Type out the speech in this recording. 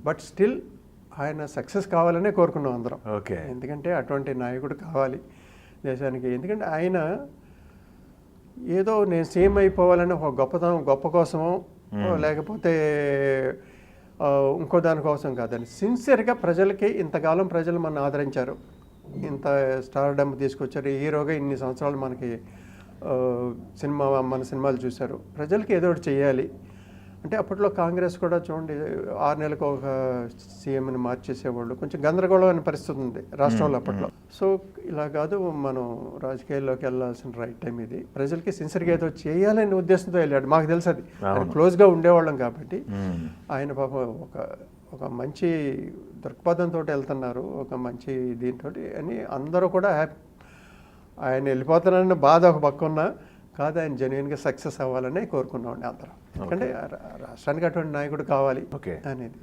But still ఆయన success కావాలనే కోరుకున్నాం అందరం. ఓకే. ఎందుకంటే అటువంటి నాయకుడు కావాలి దేశానికి. ఎందుకంటే ఆయన ఏదో నేను సీఎం అయిపోవాలని ఒక గొప్ప కోసమో లేకపోతే ఇంకో దానికోసం కాదని సిన్సియర్గా ప్రజలకి ఇంతకాలం ప్రజలు మన ఆదరించారు, ఇంత స్టార్డమ్ తీసుకొచ్చారు, హీరోగా ఇన్ని సంవత్సరాలు మనకి మన సినిమాలు చూశారు. ప్రజలకి ఏదో ఒకటి చేయాలి అంటే అప్పట్లో కాంగ్రెస్ కూడా చూడండి 6 నెలలకు ఒక సీఎంని మార్చేసేవాళ్ళు. కొంచెం గందరగోళమైన పరిస్థితి ఉంది రాష్ట్రంలో అప్పట్లో. సో ఇలా కాదు, మనం రాజకీయాల్లోకి వెళ్ళాల్సిన రైట్ టైం ఇది. ప్రజలకి సిన్సియర్గా ఏదో చేయాలనే ఉద్దేశంతో వెళ్ళాడు. మాకు తెలుసు అది, ఆయన క్లోజ్గా ఉండేవాళ్ళం కాబట్టి. ఆయన పాపం ఒక మంచి దృక్పథంతో వెళ్తున్నారు, ఒక మంచి దీంతో అని అందరూ కూడా ఆయన వెళ్ళిపోతున్నారన్న బాధ ఒక పక్క ఉన్నా కాదు, ఆయన జెన్యున్గా సక్సెస్ అవ్వాలనే కోరుకున్నామండి అందరం. ఎందుకంటే రాష్ట్రానికి అటువంటి నాయకుడు కావాలి అనేది.